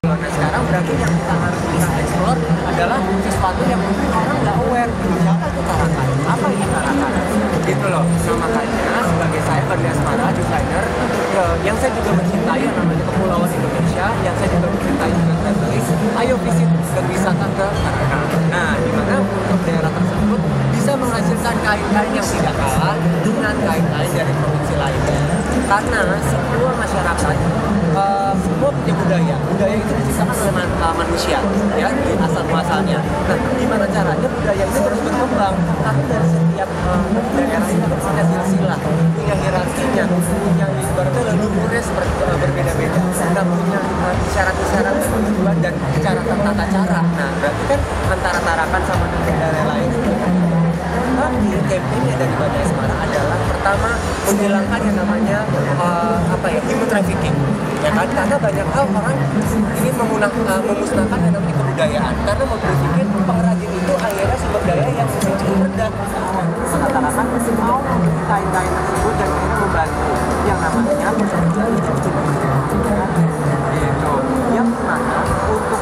Nah sekarang berarti yang kita harus bisa explore adalah sesuatu yang mungkin orang nggak aware. Siapa itu Tarakan? Apa ini Tarakan? Gitu loh. Nah makanya sebagai saya Fadli Asmara, desainer, yang saya juga mencintai yang namanya Kepulauan Indonesia, yang saya juga mencintai dengan traveling, ayo visit berwisata ke Tarakan. Nah di mana untuk daerah tersebut bisa menghasilkan kain-kain yang tidak kalah dengan kain-kain dari provinsi lainnya. Karena semua masyarakat semua punya budaya itu diciptakan oleh manusia ya di asal muasalnya. Nah gimana caranya budaya itu terus berkembang karena dari setiap daerah itu punya silsilah, punya hierarkinya, punya ibaratnya leluhurnya seperti berbeda-beda, nah punya isyarat-isyarat tujuan dan cara tata cara. Nah berarti kan antara Tarakan sama daerah lain itu tapi campaign dari Badai Asmara adalah pertama menghilangkan yang namanya human trafficking, ya kan? Karena banyak hal orang ini memusnahkan yang namanya kebudayaan karena berpikir pengrajin itu akhirnya sumber daya yang cukup rendah. Mengatakan mau kain-kain tersebut dan akhirnya membantu yang namanya gitu. Yang mana untuk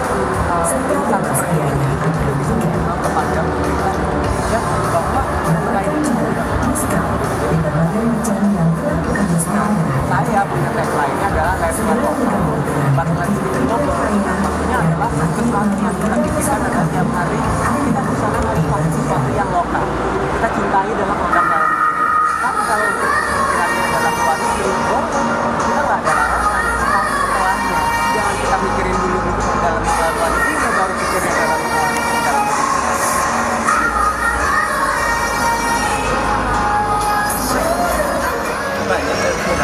insan seperti ini sudah bisa dikenal kepada pemerintah Indonesia bahwa kain itu tidak saya punya tagline-nya adalah life lokal. Bahkan di lokal maksudnya adalah sesuatu yang kita pikirkan adalah tiap hari kita berusaha melakukan sesuatu yang lokal. Kita cintai dalam produk dalam negeri. Karena kalau untuk pikirannya adalah luar negeri, kita nggak ada larangan. Tapi setelahnya jangan kita pikirin dulu dalam luar negeri, baru pikirin dalam negeri.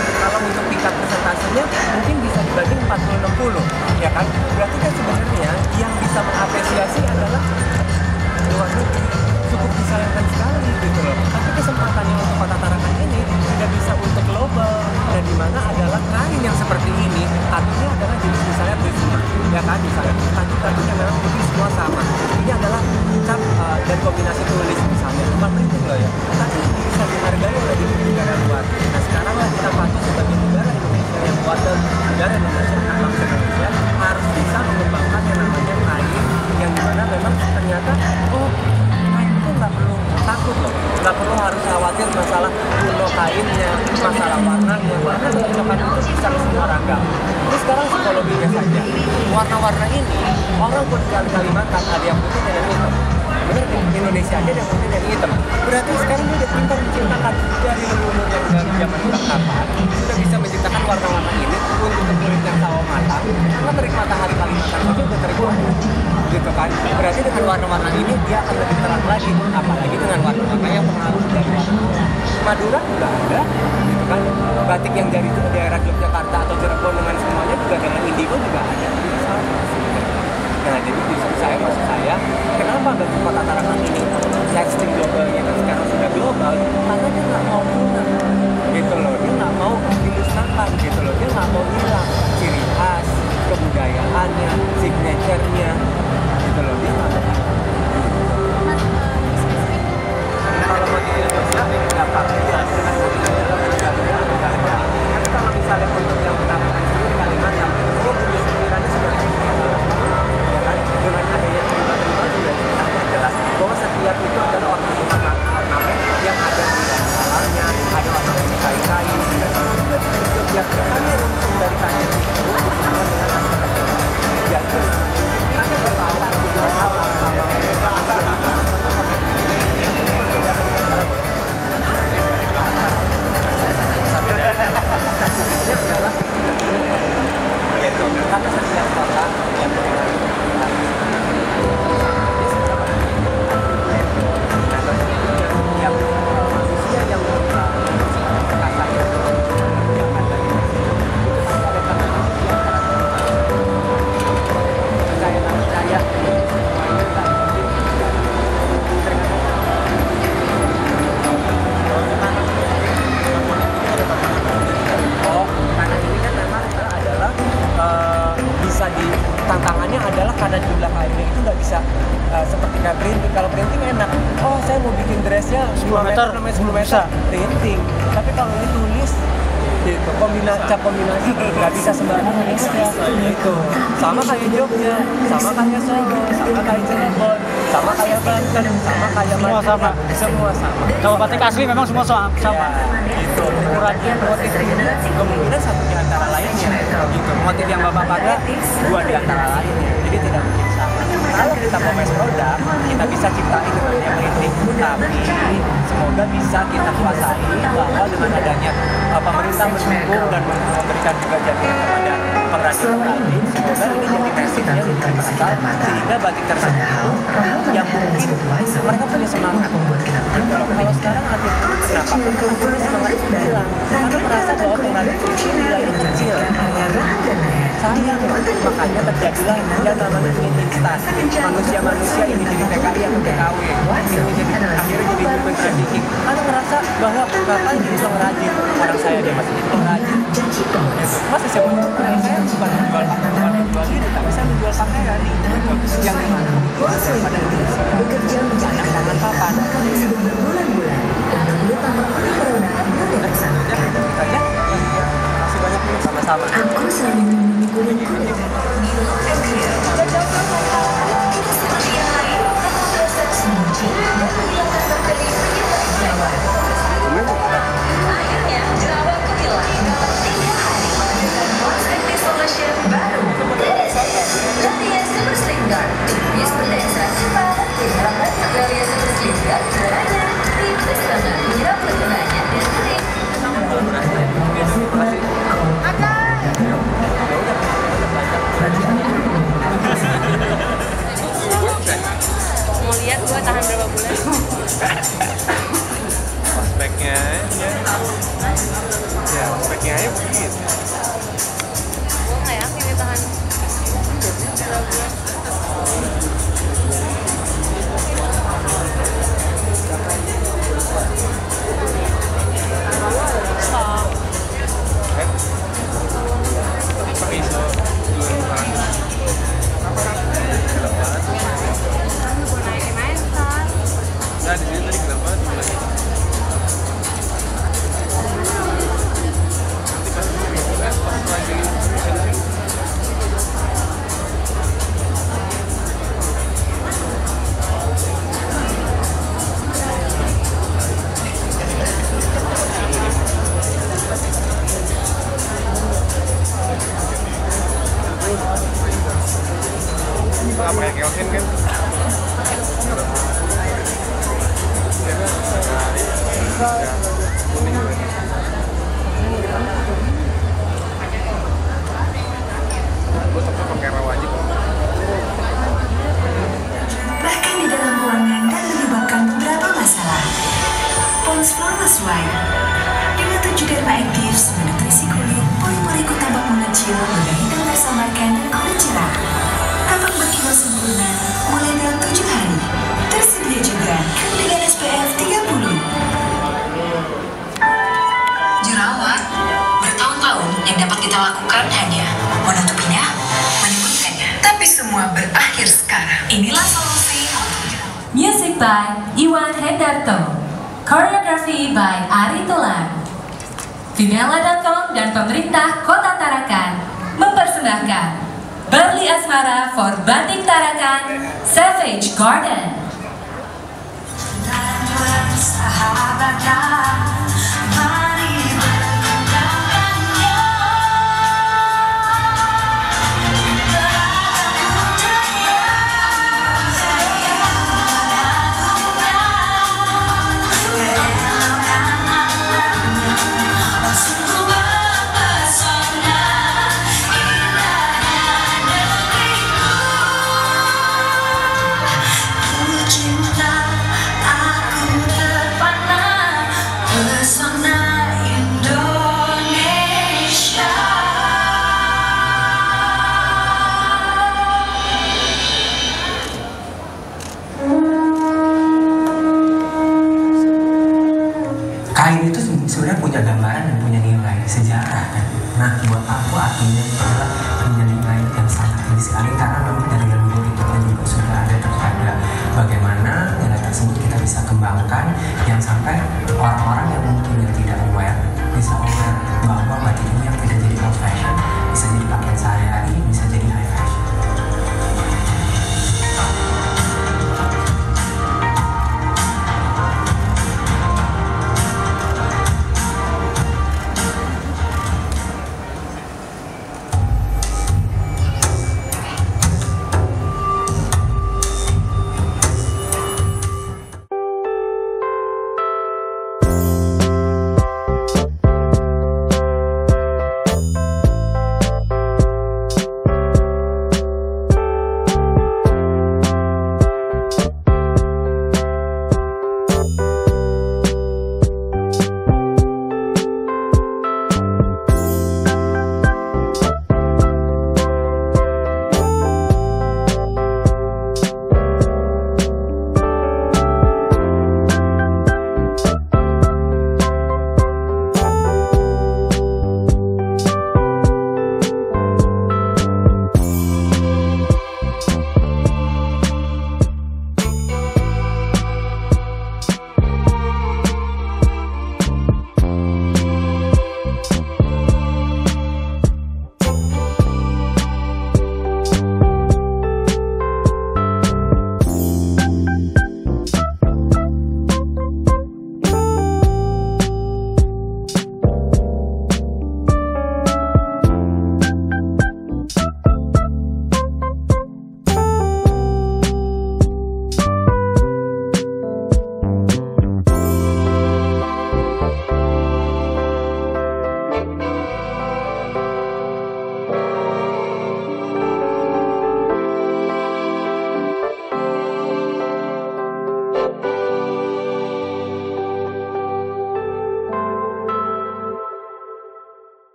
Kalau untuk tingkat persentasenya mungkin bisa dibagi 40-60 ya kan, berarti kan sebenarnya yang bisa mengapresiasi adalah luar negeri. Cukup disayangkan sekali gitu loh, tapi kesempatannya untuk Kota Tarakan ini tidak bisa untuk global, dan dimana adalah kain yang seperti ini artinya adalah jenis misalnya prisma ya kan, misalnya tadi memang mungkin semua sama, ini adalah cap dan kombinasi tulis misalnya cuma printing loh ya, tapi bisa dihargai oleh negara luar. Nah sekarang lah kita patut sebagai negara Indonesia yang kuat dan negara Indonesia anak Indonesia harus bisa mengembangkan yang namanya kain yang dimana memang ternyata kain itu nggak perlu takut loh, nggak perlu harus khawatir masalah kuno kainnya, masalah warnanya, warna kecocokan itu bisa ke semua ragam. Ini sekarang psikologinya saja, warna-warna ini orang berkali-kali makan ada yang putih dan yang hitam. bener Indonesia aja yang punya yang hitam. Berarti sekarang dia udah pintar menciptakan dari leluhur yang dari zaman kapan sudah bisa menciptakan warna-warna ini untuk kulit yang sawo matang. Karena terik matahari Kalimantan itu udah terik banget, gitu kan. Berarti dengan warna-warna ini dia akan lebih terang lagi, apalagi dengan warna-warna yang pengaruh dari warna Madura juga ada, gitu kan. Batik yang dari daerah Yogyakarta atau Cirebon dengan semuanya juga dengan indigo juga ada. Nah, jadi maksud saya, kenapa batik Kota Tarakan ini casting globalnya kan sekarang sudah global? Karena dia nggak mau punah, gitu loh. Dia nggak mau dimusnahkan, gitu loh. Dia nggak mau hilang ciri khas, kebudayaannya, signature-nya, gitu loh. Dia nggak mau. Kalau mau di Indonesia, ini gampang. Tapi kalau misalnya untuk yang Tarakan sendiri Kalimantan, dia punya pikirannya sudah dengan adanya terima-terima sudah sangat jelas bahwa setiap itu adalah ornamen yang ada di dalamnya, ada ornamen di kain-kain, yang hanya langsung dari kain itu bersama dengan jadi hanya berlawan karena setiap kota yang manusia yang rasanya yang ada itu pasti ada percaya karena ini kan memang adalah bisa tantangannya adalah karena jumlah kainnya itu nggak bisa seperti kayak printing. Kalau printing enak, oh saya mau bikin dressnya 10 meter namanya 10 meter printing. Tapi kalau ini tulis gitu, kombinasi nggak bisa sembarangan gitu. Sama kayak Jogja, sama kayak Solo, sama kayak Cirebon, sama kayak Banten, sama kayak Madura, semua sama. Kalau batik asli memang semua sama. Gitu. Ukurannya motif ini kemungkinan satu di antara lainnya gitu. Motif yang Bapak pakai dua di antara lainnya. Jadi tidak mungkin sama. Kalau kita mau mass produk, kita bisa ciptain dengan yang printing, tapi semoga bisa kita kuasai bahwa dengan adanya pemerintah mendukung dan memberikan juga jaminan kepada pengrajin-pengrajin, semoga ini jadi basicnya di pasar sehingga batik tersebut yang mungkin mereka punya semangat. Kalau sekarang artis kenapa? Karena semangat itu hilang. Karena merasa bahwa pengrajin itu nilainya kecil. Sayang, makanya terjadilah yang namanya ingin instan. Manusia-manusia ini jadi TKI yang TKW. Ini jadi akhirnya jadi human trafficking. Karena merasa bahwa bapak jadi pengrajin. Orang saya dia masih jadi pengrajin. Masa saya punya saya bukan menjual diri, tapi saya menjual pakaian yang dimana pada Indonesia. Banyak banget papan. Masih banyak nih sama-sama. Aku selalu menunggu mau lihat gue tahan berapa bulan? Ospeknya ya ospeknya aja begitu. Gue nggak yakin dia tahan berapa bulan. Pakai iso dulu kan. Gue naikin aja ntar. Nah di sini tadi kenapa lagi? Nanti pas lagi nggak pakai kelvin kan? Gue tetap pakai rawa aja. Bahkan di dalam ruangan dan menyebabkan beberapa masalah. Pond's Flawless White dengan 7 derma actives menutrisi kulit, pori-poriku tampak mengecil, mudah hitam tersamarkan dan kulit cerah. Tampak berkilau sempurna mulai dalam 7 hari. Tersedia juga krim dengan SPF 30. Jerawat bertahun-tahun yang dapat kita lakukan hanya menutupinya, menyembunyikannya. Tapi semua berakhir sekarang. Inilah solusi untuk jerawat. Music by Iwan Hendarto, Choreography by Ari Tulan. Vinela.com dan pemerintah Kota Tarakan mempersembahkan Barli Asmara for Batik Tarakan Savage Garden. Kain itu sebenarnya punya gambaran dan punya nilai sejarah kan. Nah, buat aku artinya itu adalah punya nilai yang sangat tinggi sekali karena memang dari leluhur kita juga sudah ada terhadap bagaimana nilai tersebut kita bisa kembangkan yang sampai orang-orang yang